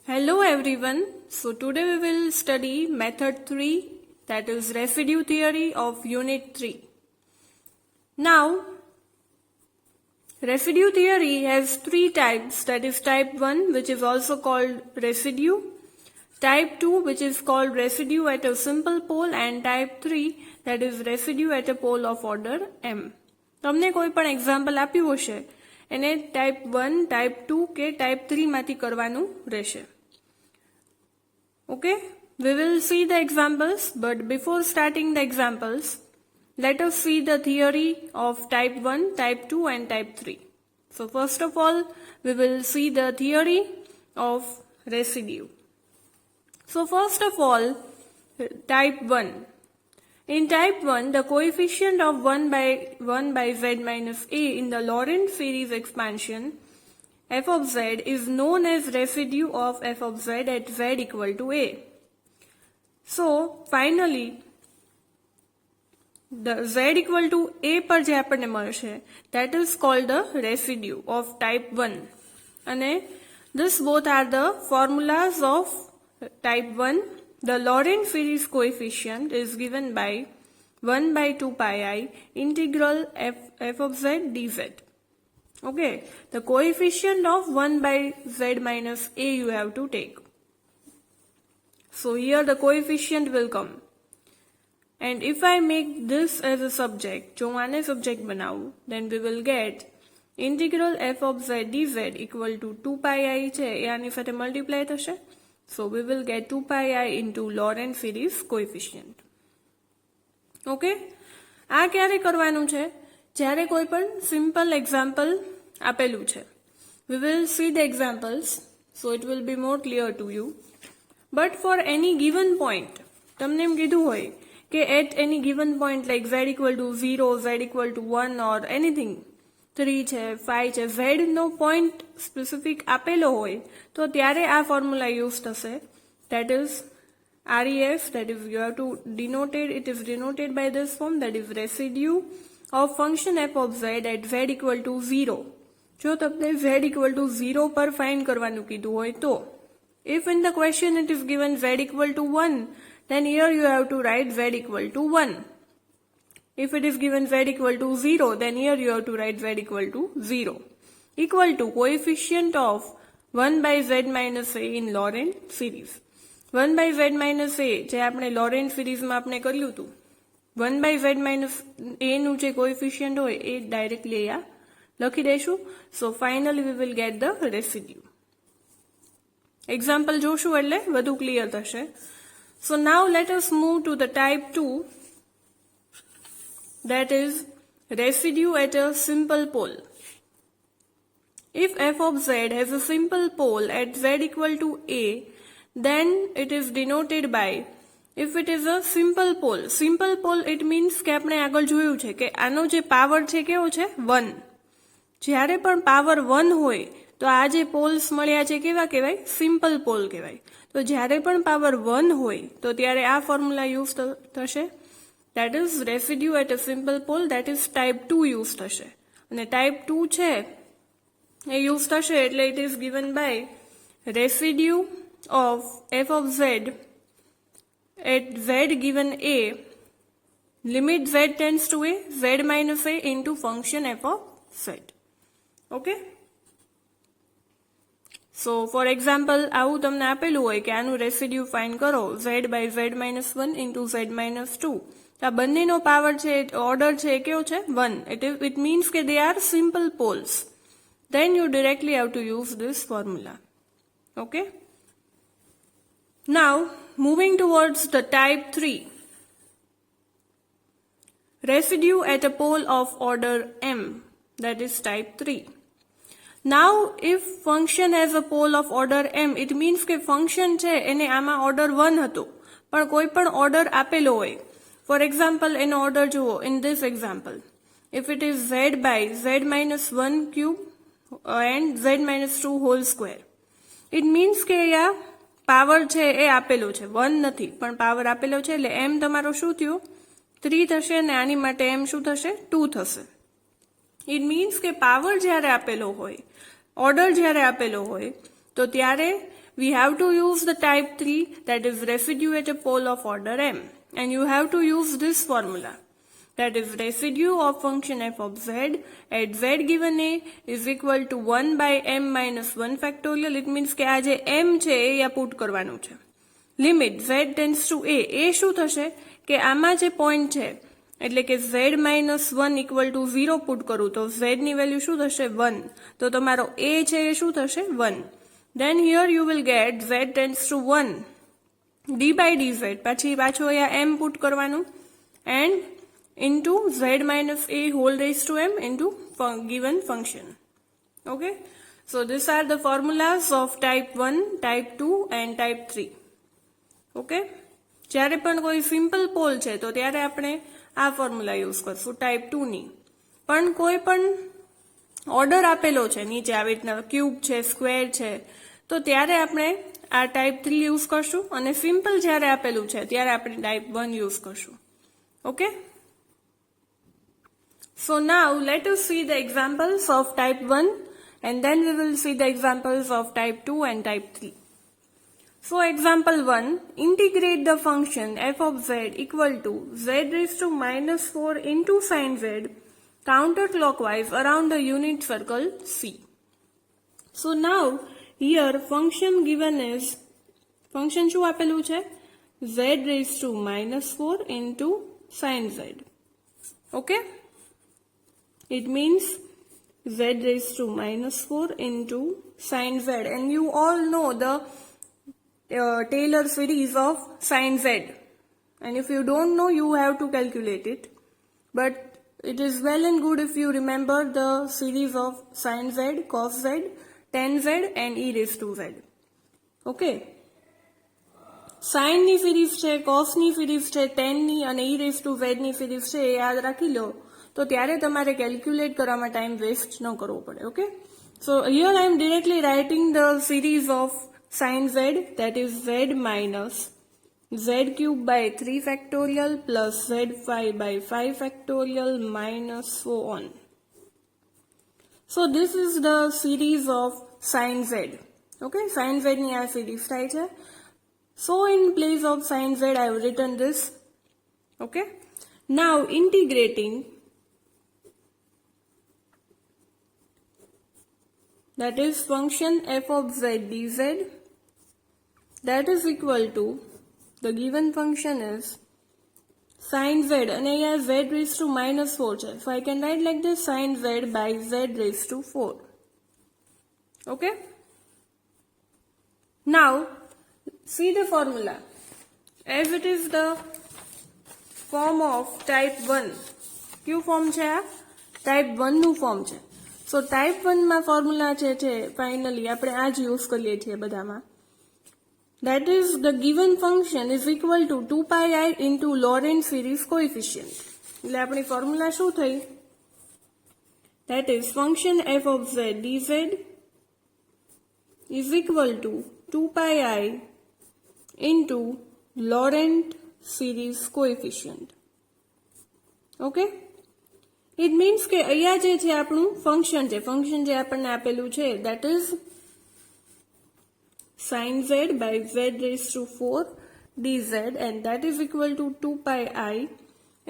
Hello everyone. So today we will study method 3, that is residue theory of unit 3. Now residue theory has three types, that is type 1 which is also called residue, type 2 which is called residue at a simple pole, and type 3 that is residue at a pole of order m. તમને કોઈ પણ example આપ્યું હશે એને type 1, type 2 કે type 3 માંથી કરવાનું રહેશે. Okay, we will see the examples, but before starting the examples, let us see the theory of type 1, type 2 and type 3. So first of all, we will see the theory of residue. So first of all, type 1. In type 1, the coefficient of 1 by z minus a in the Laurent series expansion f of z is known as residue of f of z at z equal to a. So finally, the z equal to a પર જે આપણને મળશે that is called the residue of type 1. અને this both are the formulas of type 1. The Laurent series coefficient is given by 1 by 2 pi I integral f of z dz. Okay, the coefficient of 1 by z minus a you have to take. So here the coefficient will come. And if I make this as a subject, જો આને subject બનાવું, then we will get integral f of z dz equal to 2 pi I છે એ આની સાથે multiply થશે. So we will get 2 pi I into Laurent series coefficient. Okay, આ ક્યારે કરવાનું છે? જ્યારે કોઈ પણ simple example આપેલું છે. We will see the examples, so it will be more clear to you. But for any given point, તમને એમ કીધું હોય કે at any given point like z equal to 0, z equal to 1 or anything, 3 છે, 5 છે, z નો point specific આપેલો હોય તો ત્યારે આ formula use થશે. That is REF, that is you have to denote it, it is denoted by this form, that is residue of function f of z at z equal to 0. જો તમને z equal to 0 પર find કરવાનું કીધું હોય તો, if in the question it is given z equal to 1, then here you have to write z equal to 1. If it is given z equal to 0, then here you have to write z equal to 0. Equal to coefficient of 1 by z minus a in Laurent series. 1 by z minus a જે આપણે Laurent series માં આપણે કર્યું હતું, 1 by z minus a નું જે coefficient હોય એ directly અહીંયા લખી દઈશું. So finally we will get the residue. Example જોશું એટલે વધુ clear થશે. So now let us move to the type 2, that is residue at a simple pole. If f of z has a simple pole at z equal to a, then it is denoted by, if it is a simple pole it means કે આપણે આગળ જોયું છે કે આનો જે power છે કેવો છે 1. જ્યારે પણ પાવર 1 હોય તો આ જે પોલ્સ મળ્યા છે કેવા કહેવાય? સિમ્પલ પોલ કહેવાય. તો જ્યારે પણ પાવર 1 હોય તો ત્યારે આ ફોર્મ્યુલા યુઝ થશે. That is residue at a simple pole, that is type 2 use થશે. અને type 2 છે એ use થશે એટલે it is given by residue of f of z at z given a, limit z tends to a, z minus a into function f of z. Okay, so for example આવું તમને આપેલું હોય કે આનું residue find કરો z by z minus 1 into z minus 2. આ બંનેનો power છે, ઓર્ડર છે એ કેવો છે 1. It means કે they are simple poles. Then you directly have to use this formula. Okay, now moving towards the type 3, residue at a pole of order m, that is type 3. Now if function has a pole of order m, it means કે function છે એને આમાં order 1 હતો પણ કોઈ પણ order આપેલો હોય. For example, એનો order જુઓ in this example, if it is z by z minus 1 cube and z minus 2 whole square, it means કે અહીંયા પાવર છે એ આપેલો છે 1 નથી પણ પાવર આપેલો છે એટલે m તમારો શું થયું 3 થશે અને આની માટે m શું થશે 2 થશે. It means કે પાવર જ્યારે આપેલો હોય, ઓર્ડર જ્યારે આપેલો હોય તો ત્યારે we have to use the type 3, that is residue at a pole of order m, and you have to use this formula, that is residue of function f of z at z given a is equal to 1 by m minus 1 factorial. It means કે આ જે m છે એ આ put કરવાનું છે. Limit z tends to a શું થશે કે આમાં જે પોઈન્ટ છે એટલે કે z minus 1 equal to 0 put કરું તો z ની વેલ્યુ શું થશે 1, તો તમારો a છે એ શું થશે 1. Then here you will get z tends to 1 d by dz, પાછું અહીંયા m પુટ કરવાનું and into z minus a whole raised to m into given function. Okay, so these are the formulas of type 1, type 2 and type 3. Okay, જ્યારે પણ કોઈ simple pole છે તો ત્યારે આપણે આ ફોર્મ્યુલા યુઝ કરશું ટાઈપ 2 ની. પણ કોઈ પણ ઓર્ડર આપેલો છે નીચે આવી રીતના ક્યુબ છે, સ્ક્વેર છે, તો ત્યારે આપણે આ ટાઈપ 3 યુઝ કરશું, અને સિમ્પલ જ્યારે આપેલું છે ત્યારે આપણે ટાઈપ 1 યુઝ કરશું. Okay, so now let us see the examples of type 1 and then we will see the examples of type 2 and type 3. So example 1, integrate the function f of z equal to z raised to minus 4 into sin z counterclockwise around the unit circle C. So now here function given is, function શું આપેલું છે z raised to minus 4 into sin z. Okay, it means z raised to minus 4 into sin z, and you all know the Taylor series of sin z, and if you don't know you have to calculate it, but it is well and good if you remember the series of sin z, cos z, tan z and e raised to z. Okay, sin ની series છે, cos ની series છે, tan ની અને e raised to z ની series છે, એ યાદ રાખી લો તો ત્યારે તમારે કેલ્ક્યુલેટ કરવામાં ટાઈમ વેસ્ટ ન કરવો પડે. Okay, so here I am directly writing the series of sin z, that is z minus z cube by 3 factorial plus z5 by 5 factorial minus so on. So this is the series of sin z. Okay, sin z ની આ series થાય છે. So in place of sin z I have written this. Okay, now integrating, that is function f of z dz, that is equal to, the given function is sin z, and here z raised to minus 4 છે, so I can write like this, sin z by z raised to 4. Okay, now see the formula as it is the form of type 1. Q form છે આ type 1 નું form છે. So type 1 માં formula છે finally આપણે આ જ use કરીએ છીએ બધામાં. That is, the given function is equal to 2 pi I into Lorentz series coefficient. એટલે આપણી ફોર્મ્યુલા શું થઈ? That is, function f of z dz is equal to 2 pi I into Lorentz series coefficient. Okay? It means કે અહીંયા જે છે આપણું function છે, ફંક્શન જે આપણને આપેલું છે, that is sin z by z raised to 4 dz, and that is equal to 2 pi I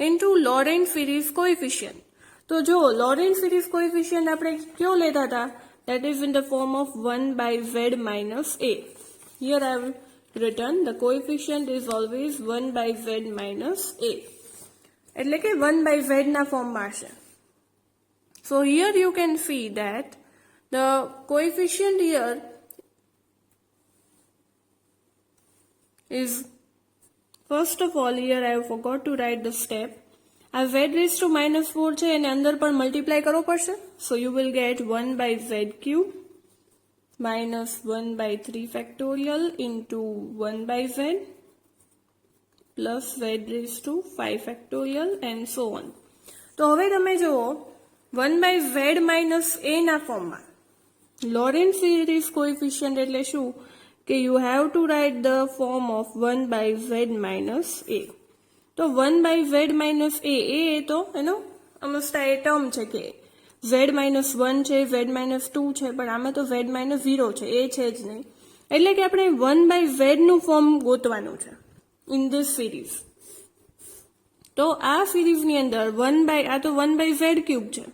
into Lorentz series coefficient. તો જો Lorentz series coefficient આપણે કયો લેતા હતા? That is in the form of 1 by z minus a. Here I have written the coefficient is always 1 by z minus a. એટલે કે 1 by z ના ફોર્મમાં હશે. So here you can see that the coefficient here is, first of all here I have forgot to write the step. આ z raised to minus 4 છે એને અંદર પણ મલ્ટીપ્લાય કરવો પડશે. So you will get 1 by z cube minus 1 by 3 factorial into 1 by z plus z raised to 5 factorial and so on. તો હવે તમે જુઓ 1 by z minus a ના ફોર્મમાં Lorentz series coefficient એટલે શું કે you have to write the form of 1 by z minus a. તો 1 by z minus a એ તો એનો અમસ્તા એ ટર્મ છે કે z minus 1 છે, z minus 2 છે, પણ આમાં તો z minus 0 છે, એ છે જ નહીં. એટલે કે આપણે 1/z નું ફોર્મ ગોતવાનું છે ઇન ધીસ સિરીઝ. તો આ સિરીઝની અંદર આ તો 1/z ક્યુબ છે,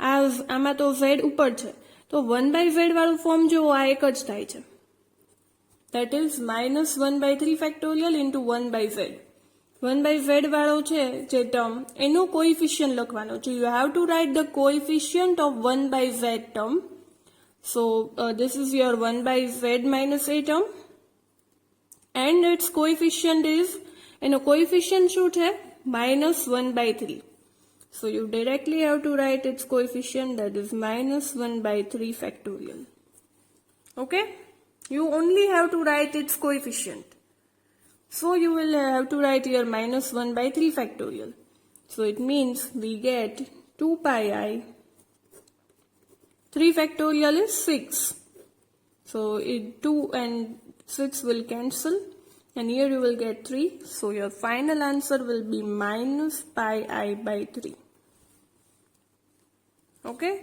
આમાં તો z ઉપર છે, તો 1/z વાળું ફોર્મ જો આ એક જ થાય છે, that is -1/3 factorial into 1/z. 1/z વાળો છે જે ટર્મ એનો કોએફિશિયન્ટ લખવાનો છે. You have to write the coefficient of 1/z term. So this is your 1/z minus a term and its coefficient is, એનો coefficient શું છે? -1/3. So you directly have to write its coefficient, that is -1/3 factorial. Okay? You only have to write its coefficient. So you will have to write here -1/3 factorial. So it means we get 2 pi I. 3 factorial is 6. So 2 and 6 will cancel. And here you will get 3. So your final answer will be -pi I by 3. Okay?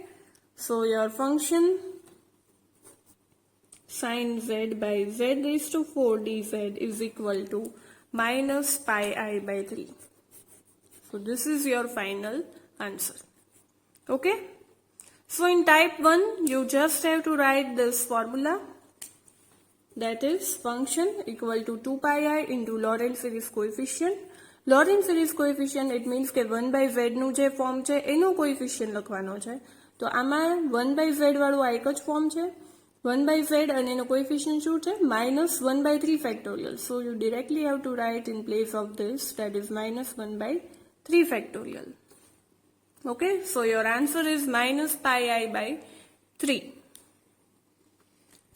So your function sin z by z raised to 4 dz is equal to -pi I by 3. So this is your final answer. Okay? So in type 1, you just have to write this formula, that is function equal to 2 pi I into Lorentz series coefficient. Lorentz series coefficient, it means કે 1/z નું જે form છે એનો coefficient લખવાનો છે. તો આમાં 1/z વાળું આ એક જ ફોર્મ છે, 1/z અને એનો કોએફિશિયન્ટ શું છે? -1/3 factorial. So you directly have to write in place of this, that is -1/3 factorial. Okay, so your answer is -pi I by 3.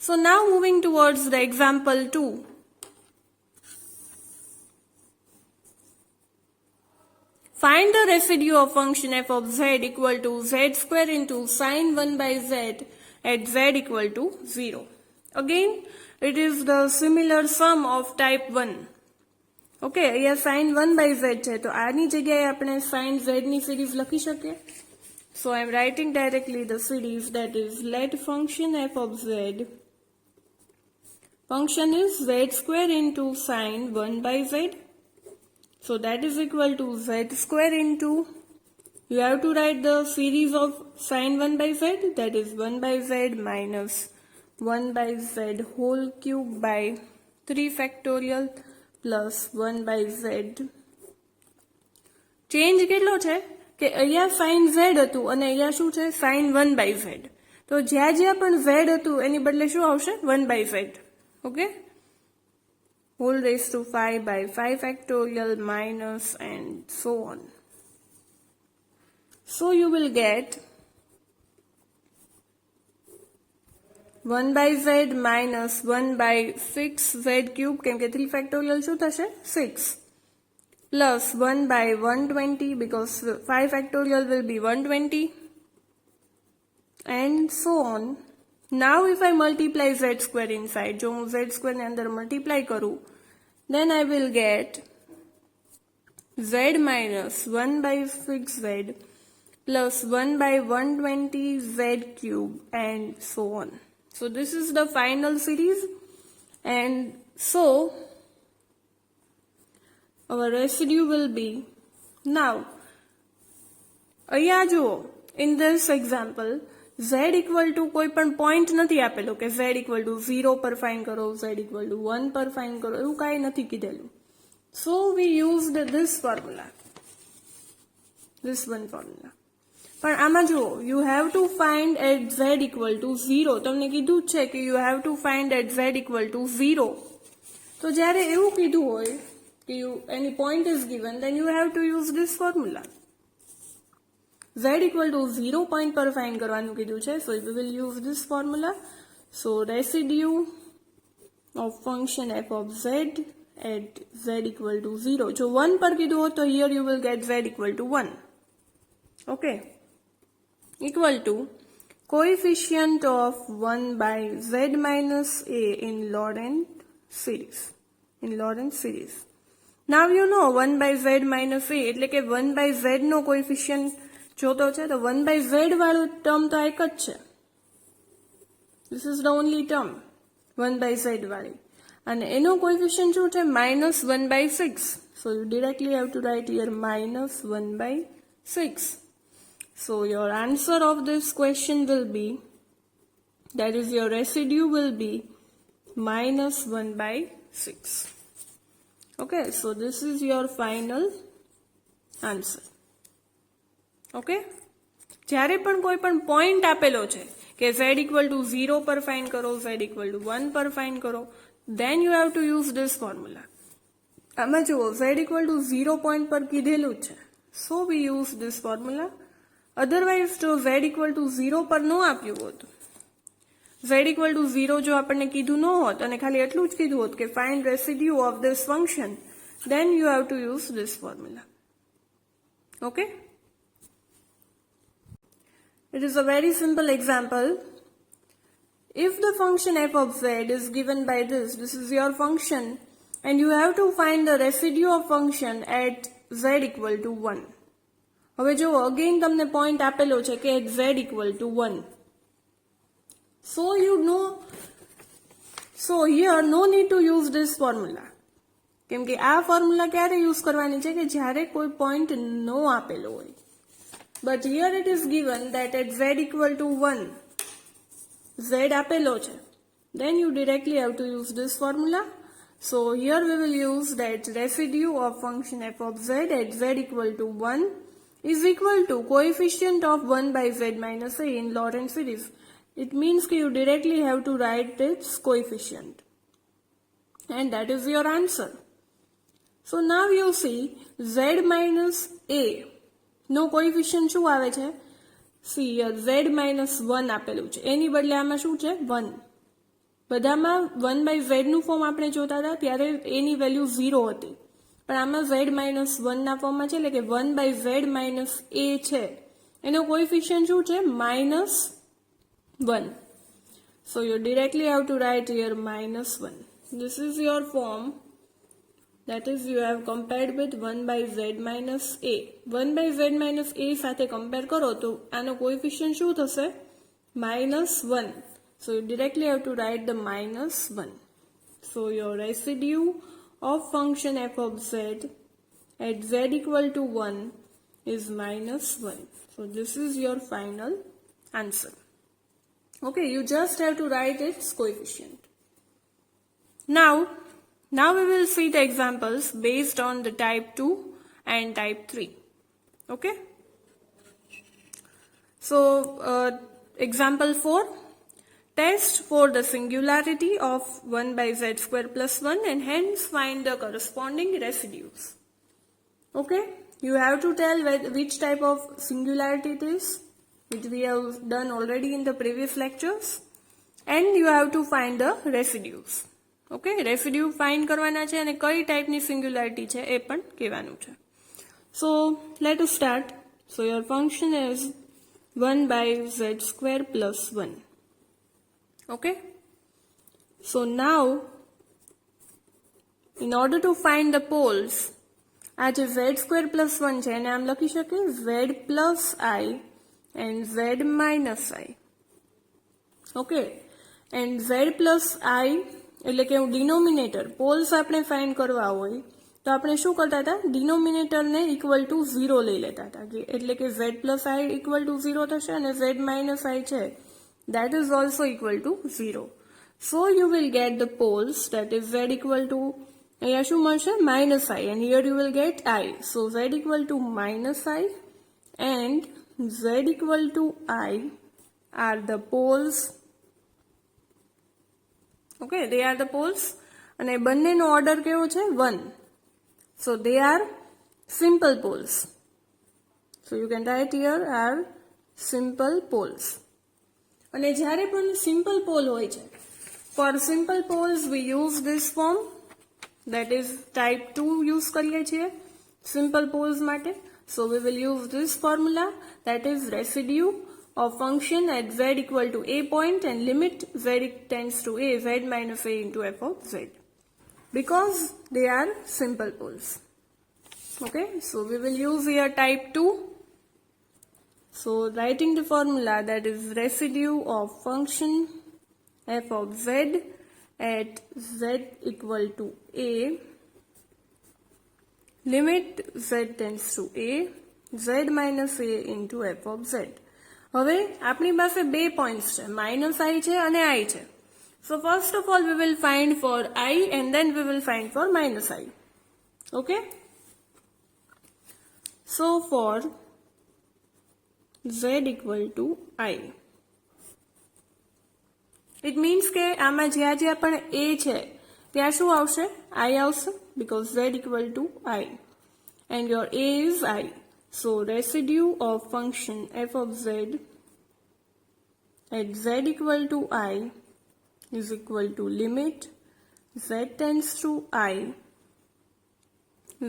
So now moving towards the example 2. Find the residue of function f of z equal to z square into sin 1/z at z equal to 0. Again, it is the similar sum of type 1. Okay, here sin 1/z છે, તો આની જગ્યાએ આપણે sin z ની series લખી શકીએ. So I am writing directly the series, that is let function f of z. Function is z square into sin 1/z. So that is equal to z square into, you have to write the series of sin 1/z, that is 1/z minus 1/z whole cube by 3 factorial plus 1/z. Change કેટલો છે કે અહીંયા sin z હતું અને અહીંયા શું છે? sin 1/z. તો જ્યાં જ્યાં પણ z હતું એની બદલે શું આવશે? 1/z. Okay? Whole raised to 5 by 5 factorial minus and so on. So you will get 1/z minus 1/6z cube, કેમ કે 3 factorial શું થશે? 6. Plus 1/120, because 5 factorial will be 120. And so on. Now if I multiply z square inside, જો હું z square ને અંદર multiply કરું, then I will get z minus 1/6z plus 1/120z cube and so on. So this is the final series, and so our residue will be, now અહીંયા જુઓ, in this example z equal to કોઈ પણ point નથી આપેલો કે z equal to 0 પર find કરો, z equal to 1 પર ફાઇન્ડ કરો, એવું કાંઈ નથી કીધેલું. So we used this formula, this one formula. પણ આમાં જુઓ, you have to find at z equal to 0. તમને કીધું જ છે કે you have to find at z equal to 0. તો જ્યારે એવું કીધું હોય કે any point is given, then you have to use this formula. Z equal to 0 point પર find કરવાનું કીધું છે, so we will use this formula. So residue of function f of z at z equal to 0. જો 1 પર કીધું હોત તો here you will get z equal to 1. Okay. Equal to coefficient of 1/z minus a in Lorentz series. In Lorentz series. Now you know 1/z minus a એટલે કે 1/z નો coefficient જોતો છે, તો 1/z વાળું ટર્મ તો એક જ છે. This is the only term. 1/z વાળી, અને એનો કોએફિશિયન્ટ શું છે? -1/6. So you directly have to write here -1/6. So your answer of this question will be, that is your residue will be -1/6. Okay, so this is your final answer. Okay, જ્યારે પણ કોઈ પણ point આપેલો છે કે z = 0 પર find કરો, z = 1 પર ફાઇન્ડ કરો, then you have to use this formula. આમાં જુઓ, z = 0 પોઈન્ટ પર કીધેલું છે, so we use this formula. Otherwise જો z = 0 પર ન આપ્યું હોત, z = 0 જો આપણને કીધું ન હોત અને ખાલી એટલું જ કીધું હોત કે find residue of this function, then you have to use this formula. Okay? It is a very simple example. If the function f of z is given by this is your function, and you have to find the residue of function at z = 1. હવે જો again તમને point આપેલો છે કે at z = 1. So you know, so here no need to use this formula. કેમ કે આ formula ક્યારે યુઝ કરવાની છે? કે જ્યારે કોઈ પોઈન્ટ ન આપેલો હોય. But here it is given that at z = 1, z આપેલો છે, then you directly have to use this formula. So here we will use that residue of function f of z at z = 1 is equal to coefficient of 1/z minus a in Lorentz series. It means that you directly have to write its coefficient. And that is your answer. So now you see z minus a નો coefficient શું આવે છે? C z -1 આપેલું છે, એની બદલે આમાં શું છે? 1. બધામાં 1/z નું ફોર્મ આપણે જોતા હતા ત્યારે એની વેલ્યુ 0 હતી, પણ આમાં z -1 ના ફોર્મમાં છે, એટલે કે 1/z - a છે, એનો કોએફિશિયન્ટ શું છે? -1. So you directly have to write here -1. This is your form. That is, you have compared with 1/z minus a. 1/z minus a સાથે compare કરો તો આનો coefficient શું થશે? -1. So you directly have to write the -1. So your residue of function f of z at z = 1 is -1. So this is your final answer. Okay, you just have to write its coefficient. Now we will see the examples based on the type 2 and type 3. Okay? So, example 4. Test for the singularity of 1/z² + 1 and hence find the corresponding residues. Okay? You have to tell which type of singularity it is, which we have done already in the previous lectures. And you have to find the residues. Okay, residue find કરવાના છે અને કઈ ટાઈપની singularity છે એ પણ કહેવાનું છે. So let us start. So your function is 1/z² + 1. Okay, so now in order to find the poles, આ જે z² + 1 છે એને આમ લખી શકીએ z + i and z - i. Okay, and z + i એટલે કે ડિનોમિનેટર પોલ્સ આપણે ફાઇન્ડ કરવા હોય તો આપણે શું કરતા હતા? ડિનોમિનેટરને = 0 લઈ લેતા હતા, એટલે કે z + i = 0 થશે અને z - i છે that is also = 0. So you will get the poles, that is z = અહીંયા શું મળશે? -i, and here you will get i. So z = -i and z = i are the poles. Okay, they are the poles. And બંનેનો order કેવો છે? 1. So they are simple poles. So you can write here are simple poles. અને જ્યારે પણ simple pole હોય છે, for simple poles we use this form, that is type 2 use કરીએ છીએ simple poles માટે. So we will use this formula, that is residue of function at z = a point and limit z tends to a, z minus a into f of z, because they are simple poles. Okay, so we will use here type 2. So writing the formula, that is residue of function f of z at z equal to a, limit z tends to a, z minus a into f of z. હવે આપણી પાસે બે points છે, minus i છે અને i છે. So first of all we will find for I and then we will find for minus I. Okay. So for z equal to I, it means કે આમાં જ્યાં પણ a છે ત્યાં શું આવશે? I આવશે, because z equal to I and your a is I. So residue of function f of z at z equal to I is equal to limit z tends to I,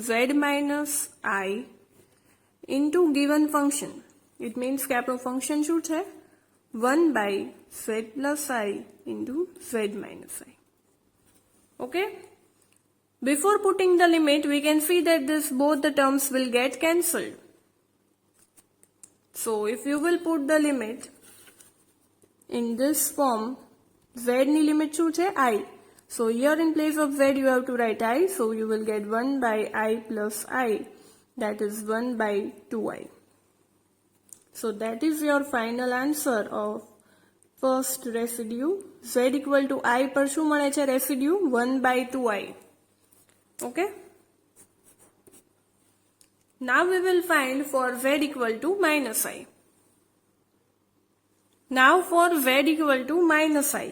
z minus I into given function. It means કે આપણું function શું છે? 1 by z plus I into z minus I. Okay? Before putting the limit, we can see that both the terms will get cancelled. So if you will put the limit in this form, z ni limit શું છે? I. So here in place of z you have to write I. So you will get 1 by I plus I. That is 1 by 2I. So that is your final answer of first residue. Z equal to I પર શું મળે છે? Residue 1 by 2I. Okay. Now we will find for z equal to minus I. Now for z equal to minus I.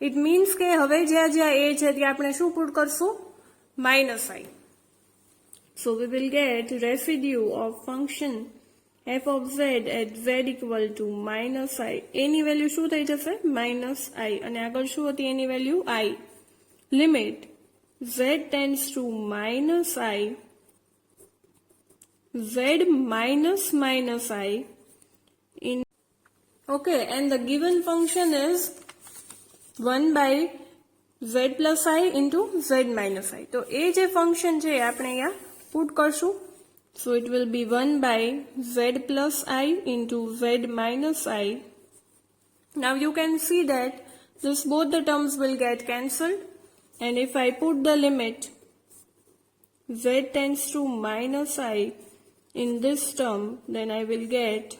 It means કે હવે જ્યાં a છે ત્યાં આપણે શું પુટ કરશું? Minus I. So we will get residue of function f of z at z equal to minus I. Any value શું થઈ જશે? Minus I. અને આગળ શું હતી એની value? I. Limit z tends to minus I, z minus minus I in. Okay, and the given function is 1 by z plus I into z minus I. તો એ જે function છે આપણે અહીંયા પુટ કરશું. So it will be 1 by z plus I into z minus I. Now you can see that both the terms will get cancelled, and if I put the limit z tends to minus I in this term, then I will get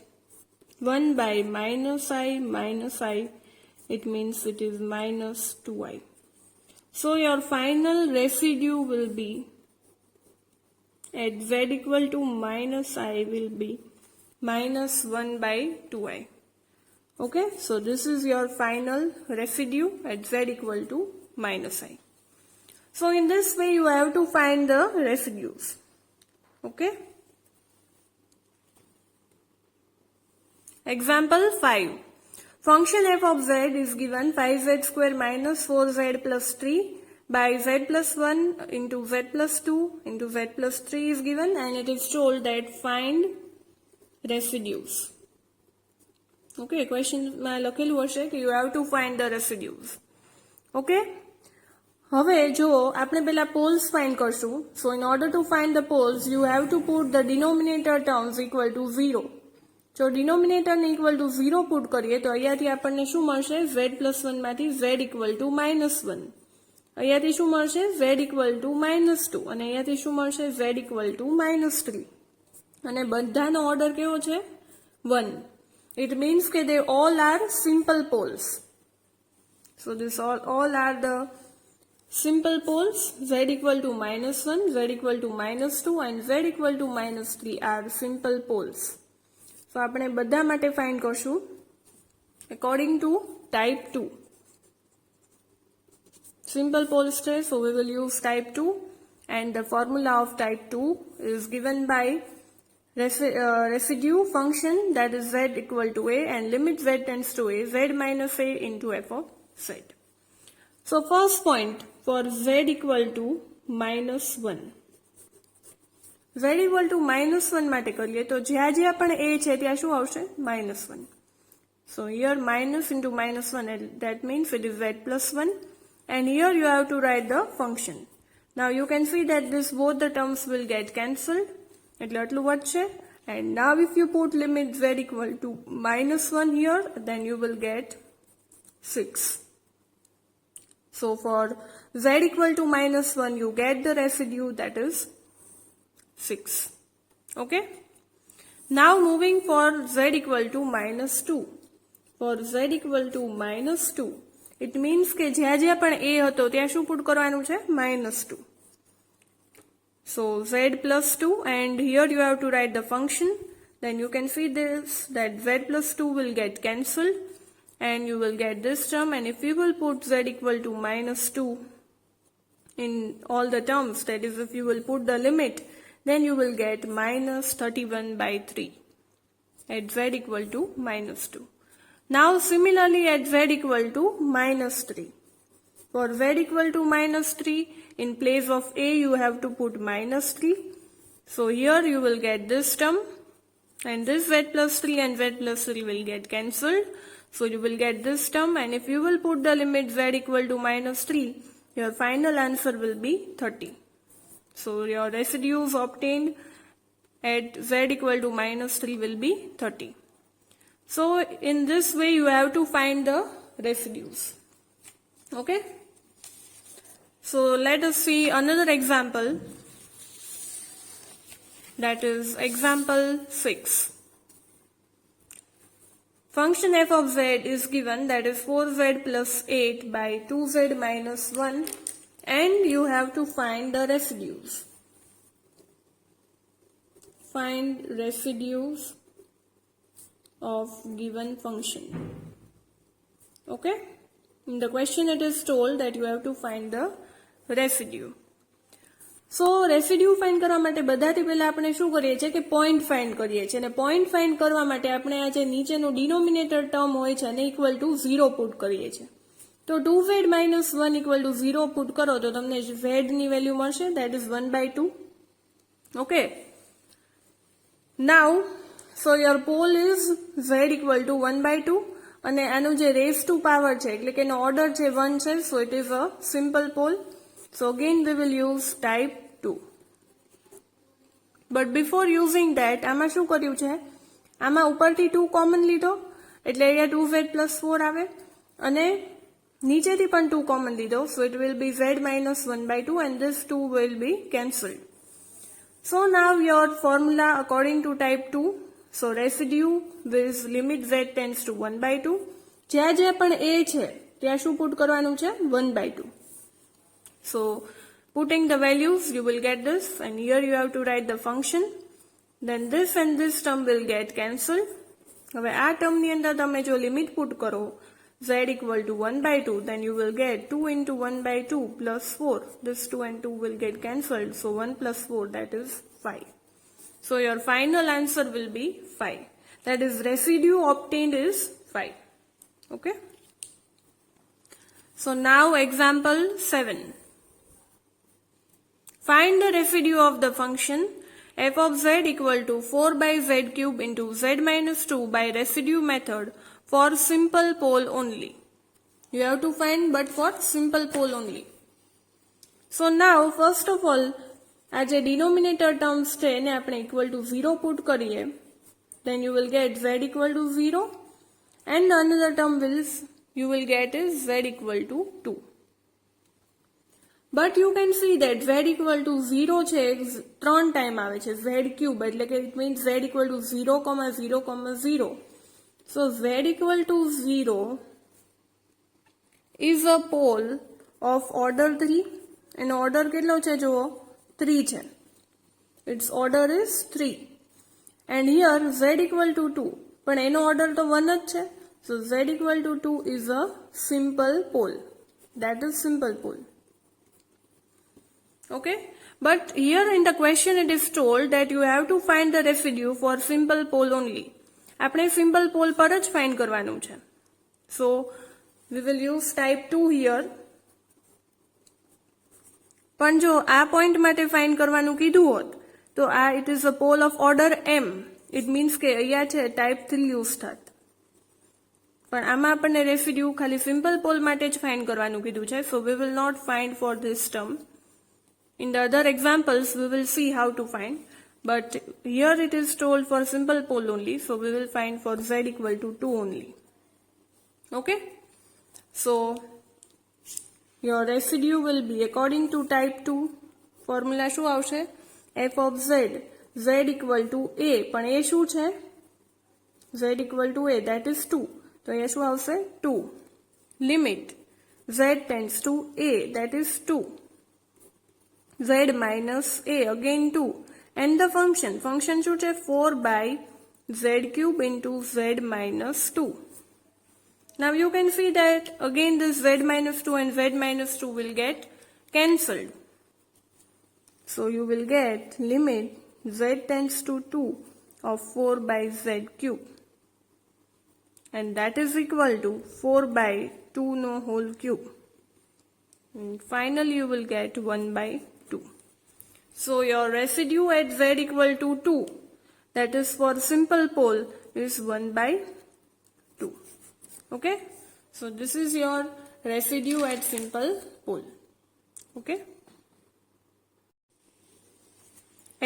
1 by minus I. It means it is minus 2I. So your final residue will be at z equal to minus I will be minus 1 by 2I. Okay, so this is your final residue at z equal to minus I. So in this way you have to find the residues. Okay. Example 5. Function f of z is given 5z square minus 4z plus 3 by z plus 1 into z plus 2 into z plus 3 is given, and it is told that find residues. Okay, question માં લખેલું હશે કે you have to find the residues. Okay. હવે જો આપણે પહેલા poles find કરશું. So in order to find the poles, you have to put the denominator terms equal to 0. જો ડિનોમિનેટરને ઇક્વલ ટુ 0 પુટ કરીએ તો અહીંયાથી આપણને શું મળશે? z પ્લસ 1 માંથી z ઇક્વલ ટુ માઇનસ 1. અહીંયાથી શું મળશે? z equal to minus 2. અને અહીંયાથી શું મળશે? z equal to minus 3. અને બધાનો ઓર્ડર કેવો છે? 1. It means કે they all are simple poles. So this all are the simple poles. Z equal to minus 1, z equal to minus 2 and z equal to minus 3 are simple poles. So આપણે બધા માટે find કરશું according to type 2. Simple poles છે, so we will use type 2, and the formula of type 2 is given by residue function, that is z equal to a, and limit z tends to a, z minus a into f of z. So first point for z equal to minus 1. z equal to minus 1 માટે કરીએ તો જ્યાં પણ a છે ત્યાં શું આવશે? minus 1. So here minus into minus 1, that means it is z plus 1, and here you have to write the function. Now you can see that both the terms will get cancelled. એટલે આટલું વધશે, and now if you put limit z equal to minus 1 here, then you will get 6. So for z equal to -1, you get the residue, that is 6. Okay. Now moving for z equal to -2. For z equal to -2, it means કે જ્યાં પણ a હતો ત્યાં શું put કરવાનું છે? -2. So z plus 2, and here you have to write the function. Then you can see this, that z plus 2 will get cancelled and you will get this term, and if you will put z equal to -2 in all the terms, that is if you will put the limit, then you will get -31/3 at z equal to -2. Now similarly at z equal to -3. For z equal to -3, in place of a you have to put -3. So here you will get this term, and this z plus 3 and z plus 3 will get cancelled. So you will get this term, and if you will put the limit z equal to -3, your final answer will be 30. So your residues obtained at z equal to -3 will be 30. So in this way you have to find the residues. Okay. So let us see another example, that is example 6. Function f of z is given, that is 4z plus 8 by 2z minus 1, and you have to find the residues. Find residues of given function. Okay? In the question it is told that you have to find the residue. So residue find કરવા માટે બધાથી પહેલા આપણે શું કરીએ છીએ કે point find કરીએ છીએ, અને પોઈન્ટ ફાઇન્ડ કરવા માટે આપણે આ જે નીચેનું ડિનોમિનેટર ટર્મ હોય છે એને ઇક્વલ ટુ 0 પુટ કરીએ છીએ. તો 2z minus 1 equal to 0 put કરો તો તમને z ની વેલ્યુ મળશે, that is 1/2. Okay. Now so your pole is z equal to 1/2, અને આનું જે રેઝ ટુ પાવર છે એટલે કે એનો ઓર્ડર છે 1 છે, so it is a simple pole. So again we will use type 2. But before using that, આમાં શું કર્યું છે? આમાં ઉપરથી 2 કોમન લીધો એટલે અહીંયા 2z plus 4 આવે, અને નીચેથી પણ 2 કોમન લીધો, so it will be z minus 1/2, and this 2 will be cancelled. So now your formula according to type 2, so residue with limit z tends to 1/2. જ્યાં પણ a છે ત્યાં શું પુટ કરવાનું છે? 1/2. So putting the values you will get this, and here you have to write the function. Then this and this term will get cancelled. હવે આ term ની અંદર તમે જો લિમિટ પુટ કરો z equal to 1/2, then you will get 2 into 1/2 plus 4. This 2 and 2 will get cancelled, so 1 plus 4, that is 5. So your final answer will be 5. That is residue obtained is 5. Okay. So now example 7. Find the residue of the function f of z equal to 4 by z cube into z minus 2 by residue method for simple pole only. You have to find but for simple pole only. So now first of all, આ જે denominator terms છે એને આપણે equal to 0 put કરીએ, then you will get z equal to 0, and another term you will get is z equal to 2. But you can see that z equal to 0 છે 3 time આવે છે, z cube એટલે કે it means z equal to 0, 0, 0. So z equal to 0 is a pole of order 3, and order કેટલો છે જુઓ? 3 છે. Its order is 3. And here z equal to 2, પણ એનો order તો 1 જ છે. So z equal to 2 is a simple pole. That is simple pole. Okay, but here in the question it is told that you have to find the residue for simple pole only. આપણે simple pole પર જ find કરવાનું છે. So we will use type 2 here. પણ જો આ point માટે find કરવાનું કીધું હોત તો આ it is a pole of order m. It means કે અહીંયા છે type 3 use થાત. પણ આમાં આપણને residue ખાલી simple pole માટે જ find કરવાનું કીધું છે. So we will not find for this term. In the other examples, we will see how to find, but here it is told for simple pole only, so we will find for z equal to 2 only. Okay? So, your residue will be according to type 2 formula શું આવશે f of z equal to a પણ એ શું છે z equal to a that is 2 તો એ શું આવશે 2 limit z tends to a that is 2 z minus a again 2 and the function શું છે 4 by z cube into z minus 2. Now you can see that again this z minus 2 and z minus 2 will get cancelled. So you will get limit z tends to 2 of 4 by z cube. And that is equal to 4 by 2 no whole cube. And finally you will get 1 by 2. So your residue at z equal to 2, that is for simple pole, is 1 by 2. Okay, so this is your residue at simple pole. Okay.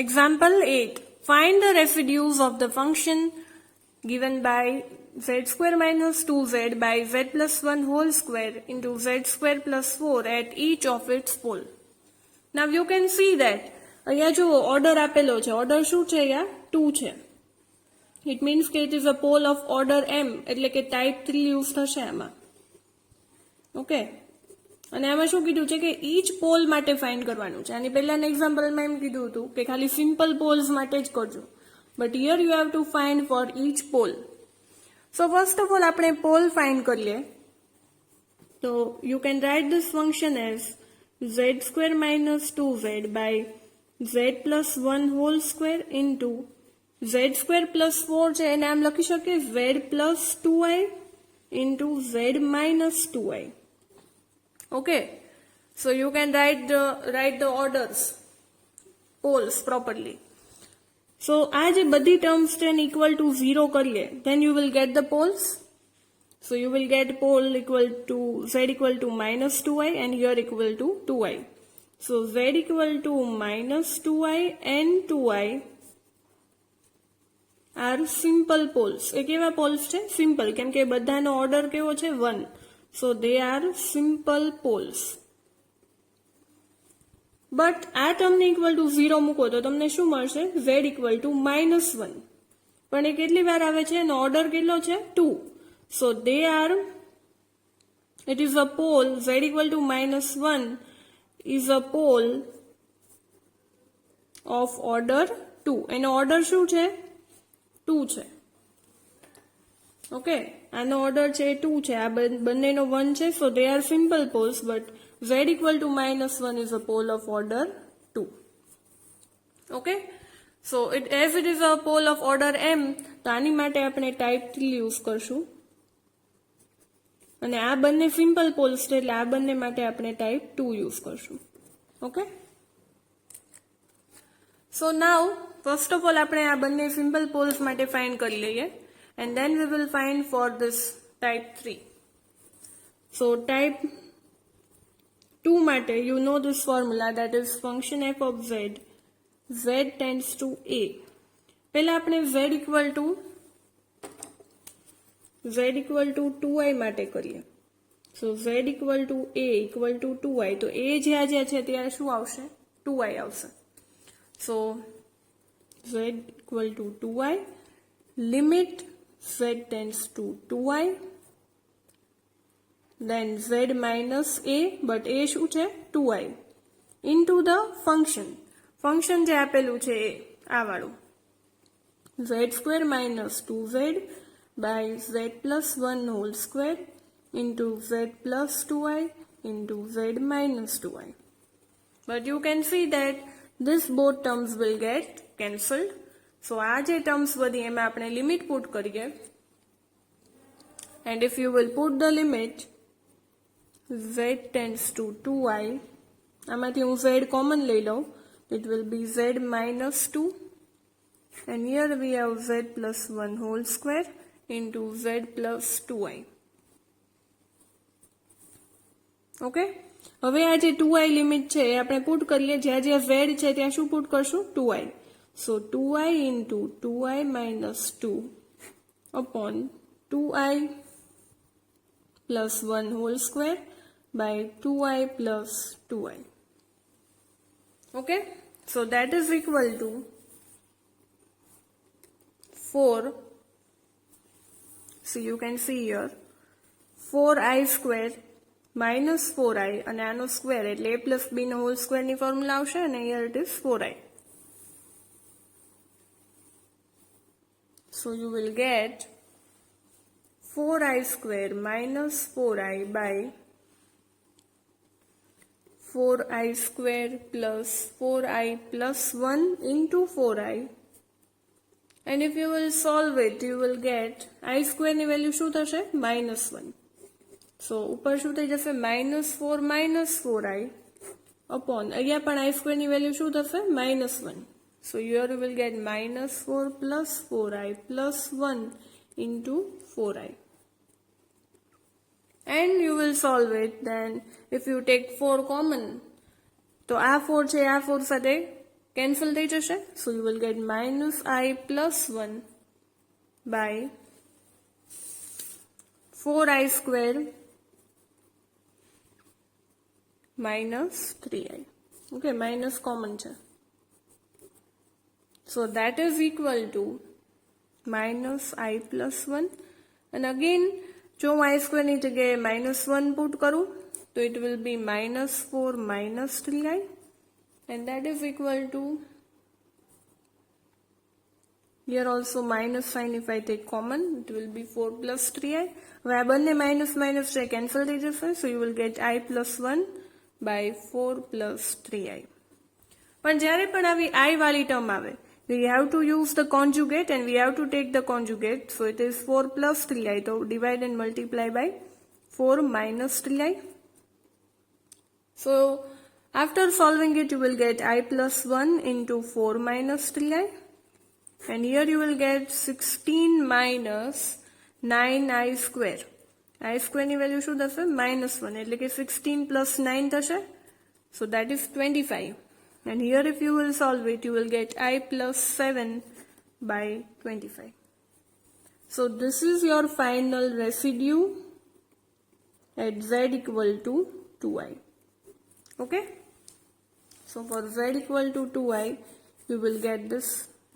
Example 8. Find the residues of the function given by z square minus 2z by z plus 1 whole square into z square plus 4 at each of its pole. Now you can see that અહીંયા જો order આપેલો છે order શું છે અહીંયા 2 છે. It means કે it is a pole of order m એટલે કે type 3 યુઝ થશે આમાં. ઓકે અને આમાં શું કીધું છે કે each pole માટે ફાઇન્ડ કરવાનું છે. આની પહેલાના એક્ઝામ્પલમાં એમ કીધું હતું કે ખાલી સિમ્પલ પોલ્સ માટે જ કરજો but here you have to find for each pole. So first of all આપણે પોલ ફાઇન્ડ કરીએ તો you can write this function as z square minus 2z by z plus 1 whole square into z square plus 4 છે એને આમ લખી શકીએ z plus 2i into z minus 2i. Okay, so you can write the orders poles properly. So આ જે બધી terms છે equal to 0 કરીએ then you will get the poles. So you will get pole equal to z equal to minus 2i and here equal to 2i. So z equal to minus 2i and 2i are simple poles. એ કેવા poles છે simple કેમ કે બધાનો order કેવો છે 1. So they are simple poles. But આ ટર્મને equal to 0 મૂકો તો તમને શું મળશે z equal to minus 1. પણ એ કેટલી વાર આવે છે એનો ઓર્ડર કેટલો છે 2. So they are, it is a pole z equal to minus 1 is a pole of order 2. એનો ઓર્ડર શું છે 2 છે. ઓકે આનો ઓર્ડર છે 2 છે આ બંનેનો 1 છે. So they are simple poles but z equal to minus 1 is a pole of order 2. Okay, so as it is a pole of order m તો આની માટે આપણે type 3 યુઝ કરશું અને આ બંને સિમ્પલ પોલ્સ છે એટલે આ બંને માટે આપણે type 2 યુઝ કરશું. Okay so now first of all આપણે આ બંને સિમ્પલ પોલ્સ માટે ફાઇન્ડ કરી લઈએ and then we will find for this type 3. So type 2 માટે you know this formula that is function f of z tends to a. પહેલા આપણે z equal to 2i માટે કરીએ. So z equal to a equal to 2i તો a જ્યાં છે ત્યારે શું આવશે 2i આવશે. So z equal to 2i limit z tends to 2i then z minus a but a શું છે 2i into the function જે આપેલું છે એ આ વાળું z square minus 2z by z plus 1 whole square into z plus 2i into z minus 2i. But you can see that this both terms will get cancelled. So આ જે terms બધી એમાં આપણે લિમિટ પુટ કરીએ and if you will put the limit z tends to 2i આમાંથી હું z common લઈ લઉં it will be z minus 2 and here we have z plus 1 whole square into z plus 2i. Okay, હવે આ જે 2i limit છે એ આપણે put કરીએ જ્યાં જ્યાં z છે ત્યાં શું પુટ કરશું 2i. So 2i into 2i minus 2 upon 2i plus 1 whole square by 2i plus 2i. Okay, so that is equal to 4. So you can see here 4i square minus 4i અને આનો square એટલે a plus b નો whole square ની formula આવશે અને here it is 4i. So you will get 4i square minus 4i by 4i square plus 4i plus 1 into 4i. And if you will solve it, you will get I square ની value શું થશે? -1. So ઉપર શું થઈ જશે? -4 minus 4i upon અહીંયા પણ I square ની વેલ્યુ શું થશે? -1. So here you will get -4 plus 4i plus 1 into 4i. And you will solve it. Then if you take 4 common, તો આ 4 છે આ 4 સાથે cancel થઈ જશે. So you will get -i plus 1 by 4i square minus 3i. Okay, minus common છે. So that is equal to minus i plus 1. And again, જો હું I square ની જગ્યાએ -1 put કરું તો it will be -4 minus 3i. And that is equal to, here also minus sign if I take common, it will be 4 plus 3i. હવે આ બંને minus minus છે કેન્સલ થઈ જશે. So you will get I plus 1 by 4 plus 3i. પણ જ્યારે પણ આવી I વાળી ટર્મ આવે, we have to use the conjugate and we have to take the conjugate. So it is 4 plus 3i. So divide and multiply by 4 minus 3i. So after solving it, you will get I plus 1 into 4 minus 3i. And here you will get 16 minus 9i square. I square ની value શું થશે? -1. એટલે કે 16 plus 9 થશે. So that is 25. And here if you will solve it, you will get I plus 7 by 25. So this is your final residue at z equal to 2i. Okay? So for z equal to 2i, you will get this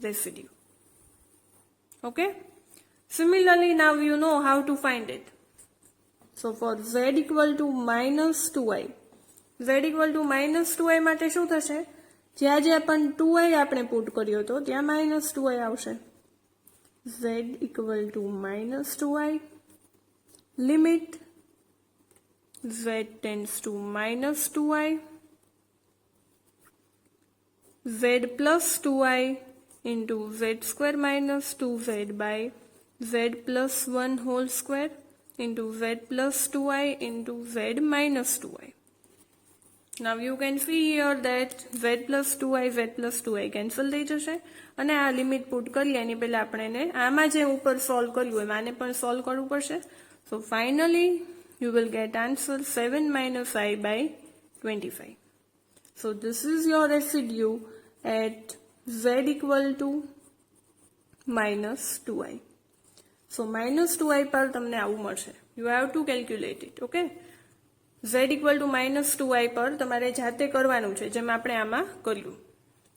residue. Okay? Similarly, now you know how to find it. So for z equal to minus 2i, z equal to minus 2i માટે શું થશે? જ્યાં જ્યાં પણ 2i આપણે put કર્યો હતો ત્યાં minus 2i આવશે. z equal to minus 2i, limit z tends to minus 2i, z plus 2i into z square minus 2z by z plus 1 whole square into z plus 2i into z minus 2i. Now you can see here that z plus 2i cancel થઈ જશે અને આ limit put કરી એની પહેલા આપણે એને આમાં જે ઉપર સોલ્વ કર્યું એમાં આને પણ સોલ્વ કરવું પડશે. So finally you will get answer 7 minus I by 25. So this is your residue at z equal to minus 2i. So minus 2i પર તમને આવું મળશે. You have to calculate it. Okay? z equal to minus 2i પર તમારે જાતે કરવાનું છે જેમ આપણે આમાં કર્યું.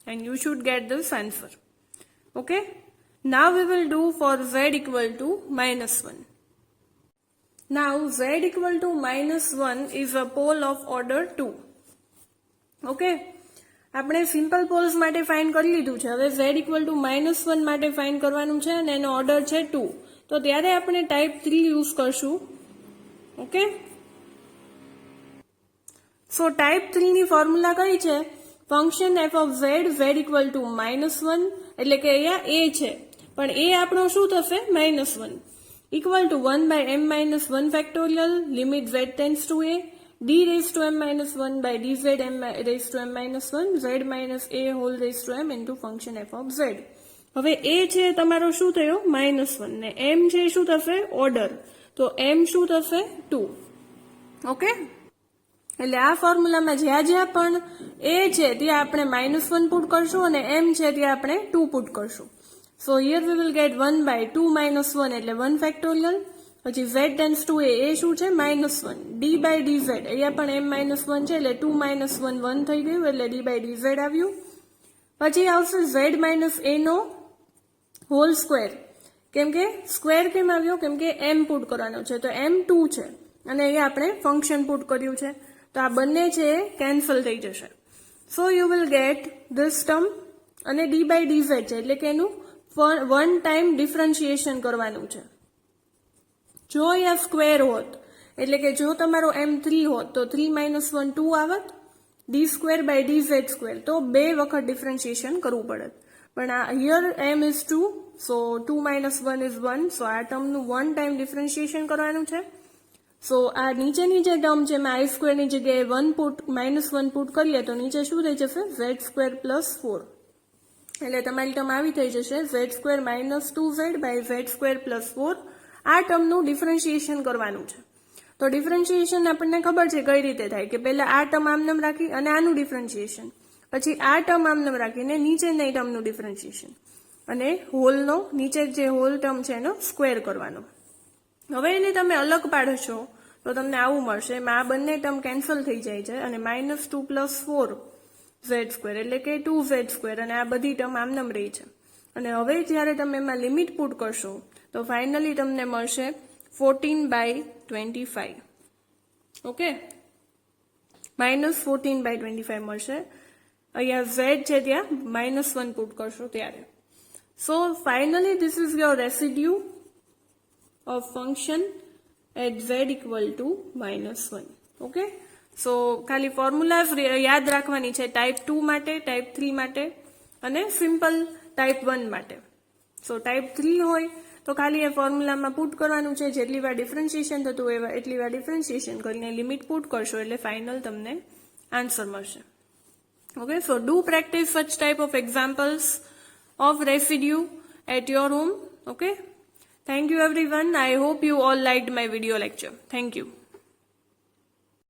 And you should get this answer. Okay? Now we will do for z equal to minus 1. Now z equal to minus 1 is a pole of order 2. Okay? આપણે સિમ્પલ પોલ્સ માટે ફાઇન્ડ કરી લીધું છે. હવે z equal to minus 1 માટે find કરવાનું છે અને એનો ઓર્ડર છે 2. તો ત્યારે આપણે ટાઈપ 3 યુઝ કરશું. ઓકે? સો ટાઈપ 3 ની ફોર્મ્યુલા કઈ છે? Function f of z equal to -1 એટલે કે અહીંયા a છે પણ a આપણો શું થશે? -1 equal to 1 by m minus 1 factorial limit z tends to a d raised to m minus 1 by dz m raised to m minus 1 z minus a whole raised to m into function f of z. હવે a છે તમારો શું થયો? -1 ને m છે શું થશે? Order. તો m શું થશે? 2. ઓકે? એટલે આ ફોર્મ્યુલામાં જ્યાં જ્યાં પણ a છે ત્યાં આપણે -1 પુટ કરશું અને m છે ત્યાં આપણે 2 પુટ કરશું. So here we will get 1 by 2 minus 1 એટલે 1 factorial પછી z ટેન્સ ટુ એ શું છે -1, d બાય dz અહીંયા પણ m-1 છે એટલે 2 - 1 1 થઈ ગયું એટલે d બાય dz આવ્યું. પછી આવશે z માઇનસ a નો હોલ સ્ક્વેર, કેમ કે સ્ક્વેર કેમ આવ્યો, કેમ કે m પુટ કરવાનો છે તો m2 છે અને અહીંયા આપણે ફંક્શન પુટ કર્યું છે તો આ બંને છે એ કેન્સલ થઈ જશે. So you will get this term અને d બાય dz છે એટલે કે એનું 1 ટાઈમ ડિફરન્શિએશન કરવાનું છે. જો અહીંયા સ્ક્વેર હોત એટલે કે જો તમારો m3 હોત તો 3 - 1 2 આવત, d square by dz square તો 2 વખત ડિફરન્શિએશન કરવું પડત. પણ આ here m is 2 so 2 - 1 is 1 so આ ટર્મનું 1 ટાઈમ ડિફરન્શિએશન કરવાનું છે. સો આ નીચેની જે ટર્મ છે એમાં i સ્ક્વેરની જગ્યાએ -1 પુટ કરીએ તો નીચે શું થઈ જશે z સ્ક્વેર પ્લસ 4 એટલે તમારી ટર્મ આવી થઈ જશે z square -2z by z square plus 4. આ ટર્મનું ડિફરન્શિએશન કરવાનું છે. તો ડિફરન્શિએશન આપણને ખબર છે કઈ રીતે થાય કે પહેલા આ ટર્મ આમનામ રાખી અને આનું ડિફરન્શિએશન, પછી આ ટર્મ આમનામ રાખીને નીચેની ટર્મનું ડિફરન્શિએશન અને હોલનો નીચે જે હોલ ટર્મ છે એનો સ્ક્વેર કરવાનો. હવે એને તમે અલગ પાડશો તો તમને આવું મળશે, એમાં આ બંને ટર્મ કેન્સલ થઈ જાય છે અને -2 + 4 z સ્ક્વેર એટલે કે 2z સ્ક્વેર અને આ બધી ટર્મ આમનામ રહી છે. અને હવે જ્યારે તમે એમાં લિમિટ પુટ કરશો તો ફાઇનલી તમને મળશે 14/25. ઓકે, -14/25 મળશે. અહીંયા z છે ત્યાં -1 પુટ કરશો ત્યારે. So finally this is your residue of function at z = -1. Okay, so ખાલી ફોર્મ્યુલાઝ યાદ રાખવાની છે ટાઈપ 2 માટે, ટાઈપ 3 માટે અને સિમ્પલ ટાઈપ 1 માટે. સો ટાઈપ 3 હોય તો ખાલી એ ફોર્મ્યુલામાં પુટ કરવાનું છે, જેટલી વાર ડિફરન્શિએશન થતું હોય એટલી વાર ડિફરન્શિએશન કરીને લિમિટ પુટ કરશો એટલે ફાઇનલ તમને આન્સર મળશે. Okay, so do practice such type of examples of residue at your home. Okay, thank you everyone. I hope you all liked my video lecture. Thank you.